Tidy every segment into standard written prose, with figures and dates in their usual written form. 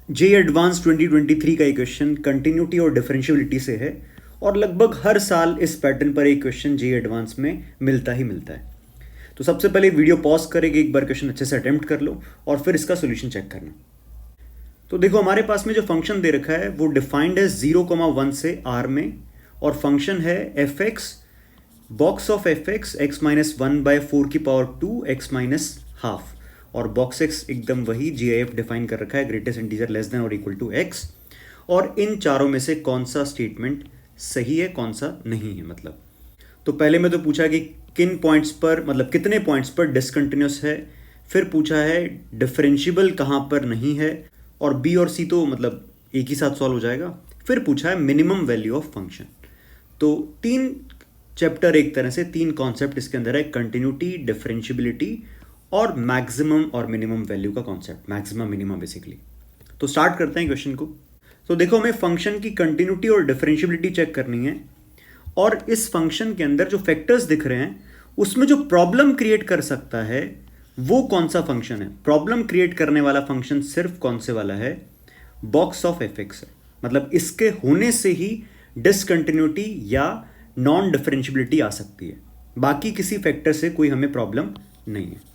जे advance 2023 का एक question continuity और डिफरेंशियबिलिटी से है और लगभग हर साल इस पैटर्न पर एक क्वेश्चन जे एडवांस में मिलता ही मिलता है। तो सबसे पहले वीडियो पॉज करके एक बार क्वेश्चन अच्छे से अटेम्प्ट कर लो और फिर इसका सोल्यूशन चेक करना। तो देखो हमारे पास में जो फंक्शन दे रखा है वो डिफाइंड है 0,1 से r में और फंक्शन है F x box of F x x minus 1/4 की पावर 2 एक्स माइनस हाफ और बॉक्स एक्स एकदम वही GIF डिफाइन कर रखा है ग्रेटेस्ट इंटीजर लेस देन और इक्वल टू एक्स। और इन चारों में से कौन सा स्टेटमेंट सही है कौन सा नहीं है। मतलब तो पहले में तो पूछा कि किन पॉइंट्स पर मतलब कितने पॉइंट्स पर डिसकंटिन्यूस है, फिर पूछा है डिफरेंशियबल कहाँ पर नहीं है और बी और सी तो मतलब एक ही साथ सॉल्व हो जाएगा। फिर पूछा है मिनिमम वैल्यू ऑफ फंक्शन। तो तीन चैप्टर एक तरह से तीन कॉन्सेप्ट इसके अंदर है, कंटिन्यूटी, डिफरेंशियबिलिटी और मैक्सिमम और मिनिमम वैल्यू का कॉन्सेप्ट, मैक्सिमम मिनिमम बेसिकली। तो स्टार्ट करते हैं क्वेश्चन को। तो देखो हमें फंक्शन की कंटिन्यूटी और डिफरेंशियबिलिटी चेक करनी है और इस फंक्शन के अंदर जो फैक्टर्स दिख रहे हैं उसमें जो प्रॉब्लम क्रिएट कर सकता है वो कौन सा फंक्शन है। प्रॉब्लम क्रिएट करने वाला फंक्शन सिर्फ कौन से वाला है, बॉक्स ऑफ एफ एक्स है। मतलब इसके होने से ही डिसकंटिन्यूटी या नॉन डिफरेंशियबिलिटी आ सकती है, बाकी किसी फैक्टर से कोई हमें प्रॉब्लम नहीं है।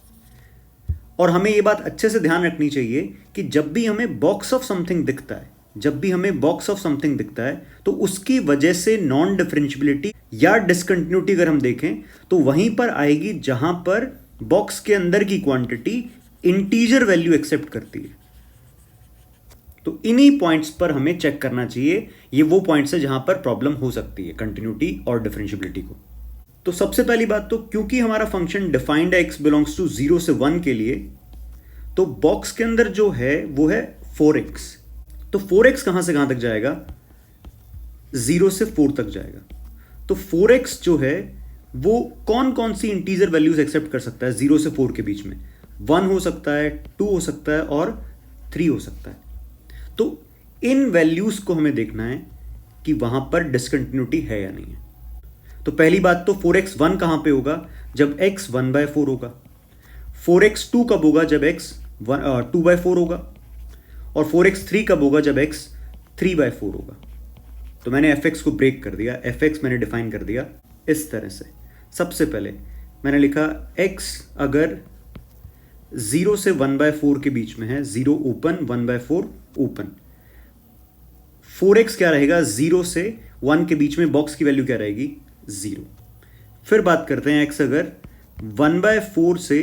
और हमें ये बात अच्छे से ध्यान रखनी चाहिए कि जब भी हमें बॉक्स ऑफ समथिंग दिखता है, जब भी हमें बॉक्स ऑफ समथिंग दिखता है तो उसकी वजह से नॉन डिफरेंशियबिलिटी या डिसकंटिन्यूटी अगर हम देखें तो वहीं पर आएगी जहां पर बॉक्स के अंदर की क्वांटिटी इंटीजर वैल्यू एक्सेप्ट करती है। तो इन्हीं पॉइंट्स पर हमें चेक करना चाहिए, ये वो पॉइंट्स है जहां पर प्रॉब्लम हो सकती है कंटिन्यूटी और डिफरेंशियबिलिटी को। तो सबसे पहली बात तो क्योंकि हमारा फंक्शन डिफाइंड है x बिलोंग्स टू 0 से 1 के लिए, तो बॉक्स के अंदर जो है वो है 4x। तो 4x कहां से कहां तक जाएगा, 0 से 4 तक जाएगा। तो 4x जो है वो कौन कौन सी इंटीजर वैल्यूज एक्सेप्ट कर सकता है 0 से 4 के बीच में, 1 हो सकता है, 2 हो सकता है और 3 हो सकता है। तो इन वैल्यूज को हमें देखना है कि वहां पर डिसकंटिन्यूटी है या नहीं है। तो पहली बात तो 4x 1 कहां पे होगा, जब x 1/4 होगा। 4x 2 कब होगा, जब x 2/4 होगा। और 4x 3 कब होगा, जब x 3/4 होगा। तो मैंने fx को ब्रेक कर दिया, fx मैंने डिफाइन कर दिया इस तरह से। सबसे पहले मैंने लिखा x अगर 0 से 1/4 के बीच में है, 0 ओपन 1/4 ओपन, 4x क्या रहेगा, 0 से 1 के बीच में बॉक्स की वैल्यू क्या रहेगी, 0। फिर बात करते हैं x अगर 1/4 से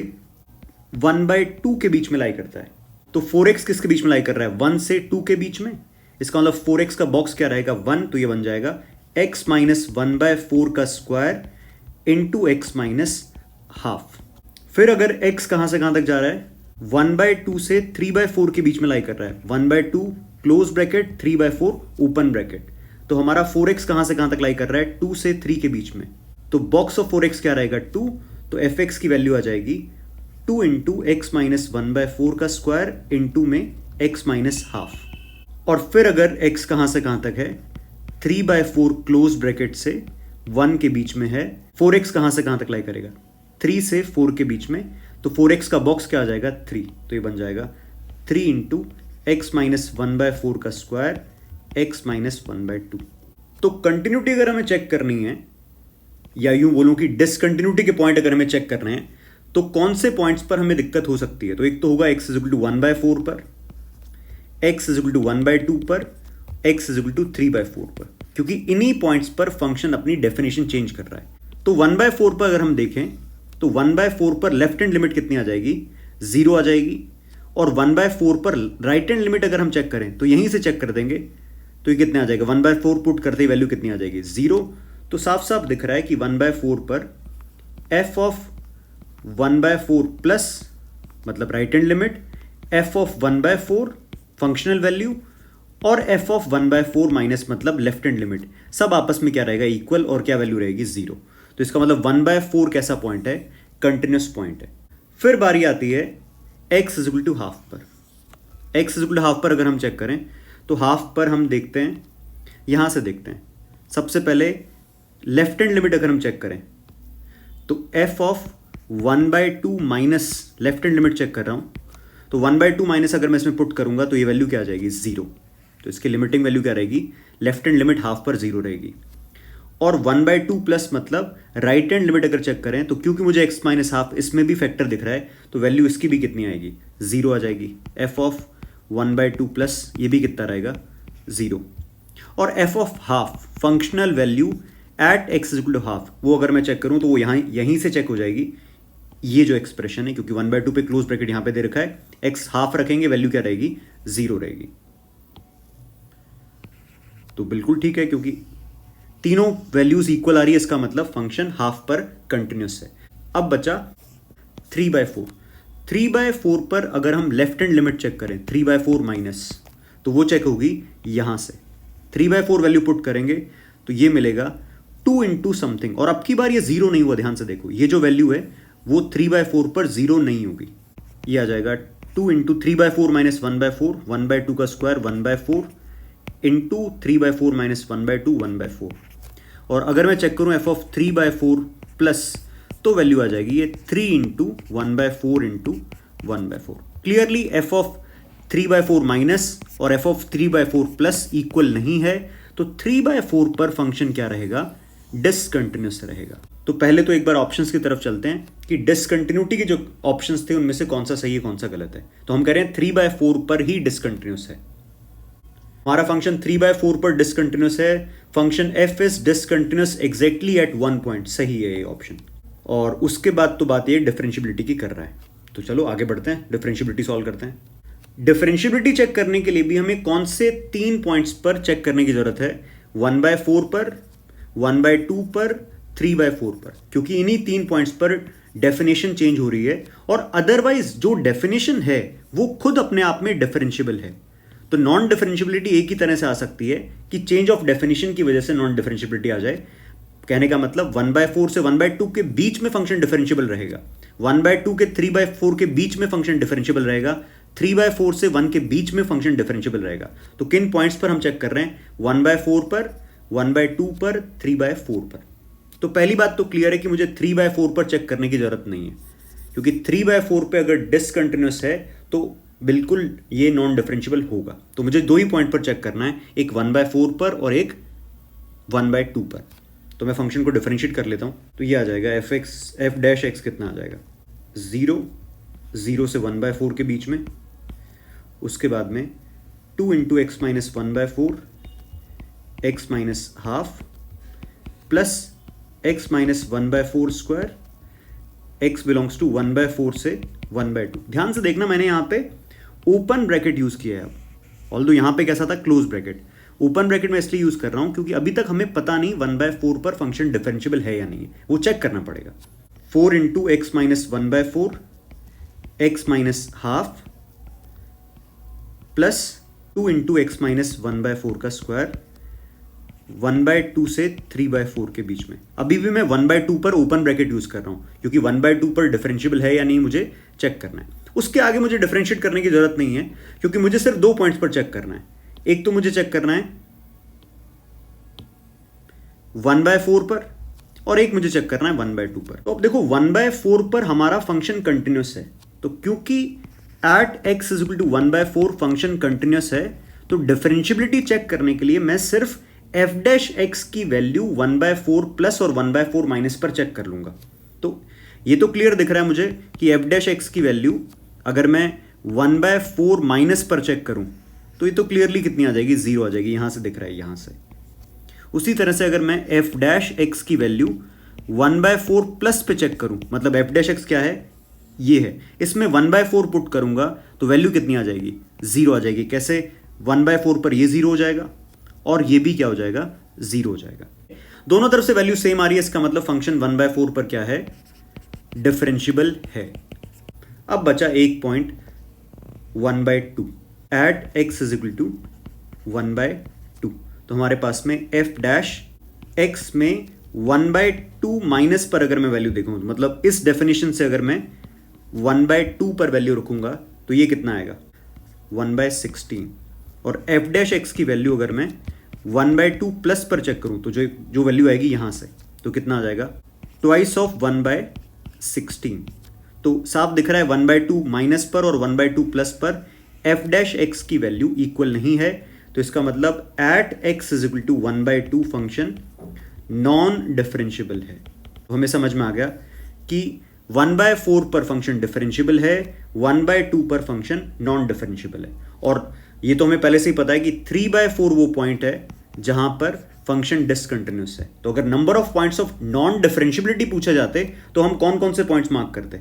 1/2 के बीच में लाई करता है, तो 4x किसके बीच में लाई कर रहा है, 1 से 2 के बीच में। इसका मतलब 4x का बॉक्स क्या रहेगा, 1, तो ये बन जाएगा x माइनस 1/4 का square into x minus half. फिर अगर x कहां से कहां तक जा रहा है, 1/2 से 3/4 के बीच में लाई कर रहा है, 1/2 क्लोज ब्रैकेट 3/4 ओपन ब्रैकेट। तो हमारा 4x कहां से कहां तक लाई कर रहा है, 2 से 3 के बीच में। तो बॉक्स ऑफ 4x क्या रहेगा, 2। तो fx की वैल्यू आ जाएगी 2 इंटू एक्स माइनस 1/4 का स्क्वायर इंटू में x माइनस हाफ। और फिर अगर x कहां से कहां तक है, 3/4 क्लोज ब्रैकेट से 1 के बीच में है, 4x कहां से कहां तक लाई करेगा, 3 से 4 के बीच में। तो 4x का बॉक्स क्या आ जाएगा, 3। तो ये बन जाएगा 3 इंटू एक्स माइनस 1/4 का स्क्वायर x माइनस 1/2। तो कंटिन्यूटी अगर हमें चेक करनी है, या यूं बोलूं कि डिसकंटिन्यूटी के पॉइंट अगर हमें चेक करने हैं, तो कौन से पॉइंट्स पर हमें दिक्कत हो सकती है। तो एक तो होगा x इज इक्वल टू 1/4 पर, x इज इक्वल टू 1/2 पर, x इज इक्वल टू 3/4 पर, क्योंकि इन्हीं पॉइंट्स पर फंक्शन अपनी डेफिनेशन चेंज कर रहा है। तो 1/4 पर अगर हम देखें तो 1/4 पर लेफ्ट हैंड लिमिट कितनी आ जाएगी, 0 आ जाएगी। और 1/4 पर राइट हैंड लिमिट अगर हम चेक करें तो यहीं से चेक कर देंगे, तो ये कितने आ जाएगा, 1/4 पुट करते ही वैल्यू कितनी आ जाएगी, 0। तो साफ साफ दिख रहा है कि 1/4 पर f ऑफ 1/4 प्लस मतलब right hand limit, f of 1/4 functional value और f ऑफ 1/4 माइनस मतलब लेफ्ट हैंड लिमिट, सब आपस में क्या रहेगा, इक्वल, और क्या वैल्यू रहेगी, 0। तो इसका मतलब 1/4 कैसा पॉइंट है, कंटिन्यूस पॉइंट है। फिर बारी आती है x is equal to half पर। x is equal to half पर अगर हम चेक करें तो हाफ पर हम देखते हैं, यहां से देखते हैं। सबसे पहले लेफ्ट हैंड लिमिट अगर हम चेक करें तो f of 1/2 minus left hand limit check कर रहा हूं, तो 1/2 माइनस अगर मैं इसमें पुट करूंगा तो ये वैल्यू क्या आ जाएगी, 0। तो इसकी लिमिटिंग वैल्यू क्या रहेगी, लेफ्ट हैंड लिमिट हाफ पर 0 रहेगी। और 1/2 प्लस मतलब राइट हैंड लिमिट अगर चेक करें तो क्योंकि मुझे x माइनस हाफ इसमें भी फैक्टर दिख रहा है तो वैल्यू इसकी भी कितनी आएगी, 0 आ जाएगी। f ऑफ 1/2 प्लस ये भी कितना रहेगा, 0। और f of half functional value at x equal to half, वो अगर मैं चेक करूं तो वो यहीं से चेक हो जाएगी, ये जो एक्सप्रेशन है, क्योंकि 1/2 पे क्लोज ब्रैकेट यहां पे दे रखा है, x हाफ रखेंगे वैल्यू क्या रहेगी, 0 रहेगी। तो बिल्कुल ठीक है, क्योंकि तीनों वैल्यूज इक्वल आ रही है, इसका मतलब फंक्शन हाफ पर कंटिन्यूस है। अब बचा 3/4। 3/4 पर अगर हम लेफ्ट हैंड लिमिट चेक करें 3/4 माइनस, तो वो चेक होगी यहां से। 3/4 वैल्यू पुट करेंगे तो ये मिलेगा 2 इंटू समथिंग, और अब की बार ये 0 नहीं हुआ, ध्यान से देखो, ये जो वैल्यू है वो 3/4 पर 0 नहीं होगी, ये आ जाएगा 2 इंटू 3/4 माइनस 1/4, 1/2 का स्क्वायर 1/4 इंटू 3/4 माइनस 1/2, 1/4। और अगर मैं चेक करूं f ऑफ 3/4 प्लस, तो वैल्यू आ जाएगी ये 3 into 1/4 into 1/4। Clearly f of 3/4 minus और f ऑफ 3/4 प्लस इक्वल नहीं है, तो 3/4 पर फंक्शन क्या रहेगा, डिसकंटिन्यूस रहेगा। तो पहले तो एक बार ऑप्शंस की तरफ चलते हैं कि डिसकंटिन्यूटी के जो ऑप्शंस थे उनमें से कौन सा सही है कौन सा गलत है। तो हम कह रहे हैं 3/4 पर ही डिसकंटिन्यूस है, हमारा फंक्शन 3/4 पर डिसकंटिन्यूस है, function f is discontinuous exactly at 1 point, सही है ये ऑप्शन। और उसके बाद तो बात ये डिफरेंशियबिलिटी की कर रहा है। तो चलो आगे बढ़ते हैं, डिफरेंशियबिलिटी सॉल्व करते हैं। डिफरेंशियबिलिटी चेक करने के लिए भी हमें कौन से 3 पॉइंट्स पर चेक करने की जरूरत है, 1/4 पर, 1/2 पर, 3/4 पर, क्योंकि इन्हीं 3 पॉइंट्स पर डेफिनेशन चेंज हो रही है, और अदरवाइज जो डेफिनेशन है वो खुद अपने आप में डिफरेंशियबल है। तो नॉन डिफरेंशियबिलिटी एक ही तरह से आ सकती है कि चेंज ऑफ डेफिनेशन की वजह से नॉन डिफरेंशियबिलिटी आ जाए। कहने का मतलब 1/4 से 1/2 के बीच में फंक्शन डिफरेंशियबल रहेगा, 1/2 के 3/4 के बीच में फंक्शन डिफरेंशियबल रहेगा, 3/4 से 1 के बीच में फंक्शन डिफरेंशियबल रहेगा। तो किन पॉइंट्स पर हम चेक कर रहे हैं, 1/4 पर, 1/2 पर, 3/4 पर। तो पहली बात तो क्लियर है कि मुझे 3/4 पर चेक करने की जरूरत नहीं है, क्योंकि 3/4 पे अगर डिसकंटिन्यूस है तो बिल्कुल ये नॉन डिफरेंशियबल होगा। तो मुझे 2 ही पॉइंट पर चेक करना है, एक 1/4 पर और एक 1/2 पर। तो मैं फंक्शन को डिफरेंशिएट कर लेता हूं, तो ये आ जाएगा f डैश x कितना आ जाएगा, 0 से 1/4 के बीच में, उसके बाद में 2 into x minus 1/4, x minus half, plus x minus 1/4 square, x belongs to 1/4 से 1/2। ध्यान से देखना, मैंने यहाँ पे ओपन ब्रैकेट यूज किया है, ऑल्दो यहाँ पे कैसा था, क्लोज ब्रैकेट। ओपन ब्रैकेट में इसलिए यूज कर रहा हूँ क्योंकि अभी तक हमें पता नहीं 1/4 पर फंक्शन डिफरेंशियबल है या नहीं है, वो चेक करना पड़ेगा। 4 into x minus 1/4, x minus half, plus 2 into x minus 1/4 का स्क्वायर, 1/2 से 3/4 के बीच में। अभी भी मैं 1/2 पर ओपन ब्रैकेट यूज कर रहा हूं क्योंकि 1/2 पर डिफरेंशियबल है या नहीं मुझे चेक करना है। उसके आगे मुझे डिफरेंशिएट करने की जरूरत नहीं है, क्योंकि मुझे सिर्फ 2 पॉइंट्स पर चेक करना है। एक तो मुझे चेक करना है 1/4 पर, और एक मुझे चेक करना है 1/2 पर। तो अब देखो 1/4 पर हमारा फंक्शन कंटिन्यूस है, तो क्योंकि at x is equal to 1/4 function continuous है, तो डिफरेंशियबिलिटी चेक करने के लिए मैं सिर्फ f डैश x की वैल्यू 1/4 प्लस और 1/4 माइनस पर चेक कर लूंगा। तो ये तो क्लियर दिख रहा है मुझे कि f डैश x की वैल्यू अगर मैं 1/4 माइनस पर चेक करूं तो ये तो क्लियरली कितनी आ जाएगी, 0 आ जाएगी, यहां से दिख रहा है, यहां से। उसी तरह से अगर मैं f डैश x की वैल्यू 1/4 प्लस पे चेक करूं, मतलब f डैश x क्या है, ये है, इसमें 1/4 पुट करूंगा तो वैल्यू कितनी आ जाएगी, 0 आ जाएगी। कैसे, 1/4 पर ये 0 हो जाएगा और ये भी क्या हो जाएगा, 0 हो जाएगा। दोनों तरफ से वैल्यू सेम आ रही है, इसका मतलब फंक्शन 1/4 पर क्या है, डिफरेंशियबल है। अब बचा एक point 1/2 at x is equal to 1/2। तो हमारे पास में f डैश x में 1/2 माइनस पर अगर मैं वैल्यू देखूं, मतलब इस डेफिनेशन से अगर मैं 1/2 पर वैल्यू रखूंगा तो ये कितना आएगा, 1/16। और f डैश x की वैल्यू अगर मैं 1/2 प्लस पर चेक करूं तो जो वैल्यू आएगी यहां से, तो कितना आ जाएगा, ट्वाइस ऑफ 1/16। तो साफ दिख रहा है 1/2 माइनस पर और 1/2 प्लस पर एफ डैश एक्स की वैल्यू इक्वल नहीं है, तो इसका मतलब at x is equal to 1/2 function non differentiable है। तो हमें समझ में आ गया कि 1/4 पर फंक्शन डिफरेंशियबल है, 1/2 पर फंक्शन नॉन डिफरेंशियबल है। और ये तो हमें पहले से ही पता है कि 3/4 वो पॉइंट है जहां पर फंक्शन डिसकंटिन्यूस है। तो अगर number of points of non differentiability पूछे जाते तो हम कौन कौन से पॉइंट्स मार्क करते?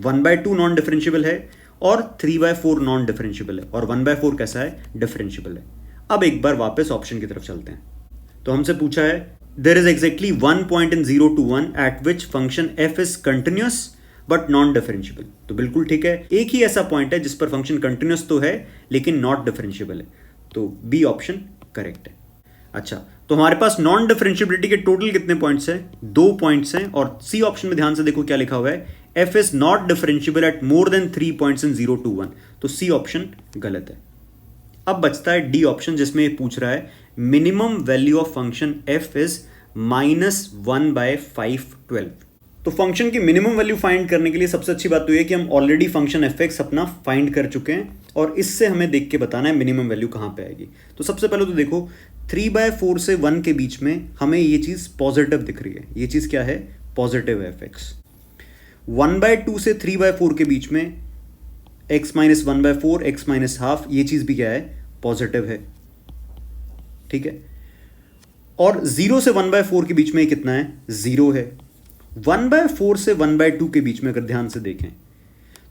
1/2 नॉन डिफरेंशियबल है और 3/4 नॉन डिफरेंशियबल है और 1/4 कैसा है? डिफरेंशियबल है। अब एक बार वापस ऑप्शन की तरफ चलते हैं। तो हमसे पूछा है there is exactly 1 point in 0 to 1 at which function f is continuous but non differentiable. तो बिल्कुल ठीक है, एक ही ऐसा पॉइंट है जिस पर फंक्शन कंटिन्यूस तो है लेकिन नॉट डिफरेंशियबल है, तो बी ऑप्शन करेक्ट है। अच्छा, तो हमारे पास नॉन डिफरेंशियबिलिटी के टोटल कितने पॉइंट्स हैं? 2 पॉइंट्स हैं। और सी ऑप्शन में ध्यान से देखो क्या लिखा हुआ है, F is not differentiable eight more than 3 points in 0 to 1, तो सी ऑप्शन गलत है। अब बचता है डी ऑप्शन जिसमें ये पूछ रहा है minimum value of function f is -1/512। तो फंक्शन की मिनिमम वैल्यू फाइंड करने के लिए सबसे अच्छी बात तो ये कि हम ऑलरेडी फंक्शन एफ एक्स अपना फाइंड कर चुके हैं और इससे हमें देख के बताना है मिनिमम वैल्यू कहां पे आएगी। तो सबसे पहले तो देखो 3/4 से 1 के बीच में हमें ये चीज पॉजिटिव दिख रही है। ये चीज क्या है? Positive F x. 1/2 से 3/4 के बीच में x - 1/4 x - ½ ये चीज भी क्या है? पॉजिटिव है। ठीक है, और 0 से 1/4 के बीच में कितना है? 0 है। 1/4 से 1/2 के बीच में अगर ध्यान से देखें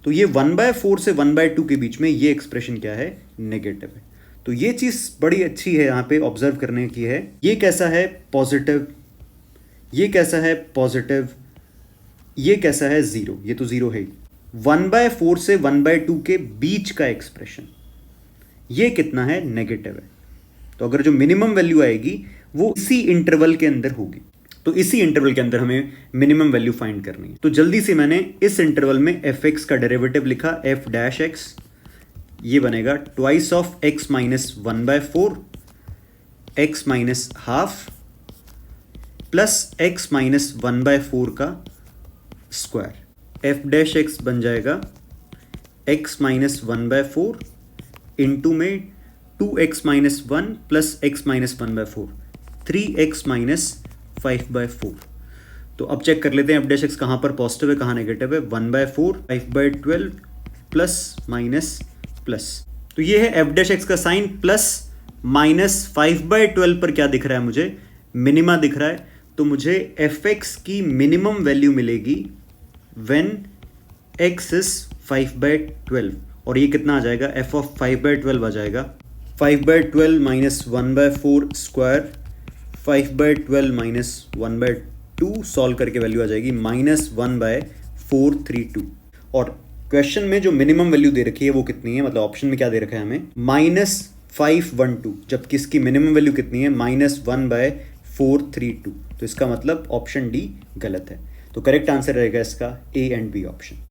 तो ये 1/4 से 1/2 के बीच में ये एक्सप्रेशन क्या है? नेगेटिव है। तो ये चीज बड़ी अच्छी है यहां पे ऑब्जर्व करने की है। ये कैसा है? पॉजिटिव। ये कैसा है? पॉजिटिव। ये कैसा है? 0। ये तो 0 है ही। 1/4 से 1/2 के बीच का एक्सप्रेशन ये कितना है? नेगेटिव है। तो अगर जो मिनिमम वैल्यू आएगी वो इसी इंटरवल के अंदर होगी, तो इसी इंटरवल के अंदर हमें मिनिमम वैल्यू फाइंड करनी है। तो जल्दी से मैंने इस इंटरवल में एफ एक्स का डेरिवेटिव लिखा, एफ डैश एक्स, ये बनेगा twice of x - 1/4 x - ½ plus x - 1/4 का स्क्वायर। एफ डैश एक्स बन जाएगा x - 1/4 इंटू में 2x - 1 प्लस x - 1/4 3x - 5/4। तो अब चेक कर लेते हैं एफ डैश एक्स कहां पर पॉजिटिव है कहां नेगेटिव है। 1/4 5/12 प्लस माइनस प्लस, तो ये है एफ डैश एक्स का साइन। प्लस माइनस 5/12 पर क्या दिख रहा है मुझे? मिनिमा दिख रहा है। तो मुझे एफ एक्स की मिनिमम वैल्यू मिलेगी व्हेन एक्स इज 5/12, और ये कितना आ जाएगा? एफ ऑफ 5/12 आ जाएगा 5/12 माइनस 1/4 स्क्वायर, 5/12 माइनस 1/2 सॉल्व करके वैल्यू आ जाएगी -1/432। और क्वेश्चन में जो मिनिमम वैल्यू दे रखी है वो कितनी है? मतलब ऑप्शन में क्या दे रखा है हमें? -512, जबकि इसकी मिनिमम वैल्यू कितनी है? -1/432। तो इसका मतलब ऑप्शन डी गलत है। तो करेक्ट आंसर रहेगा इसका ए एंड बी ऑप्शन।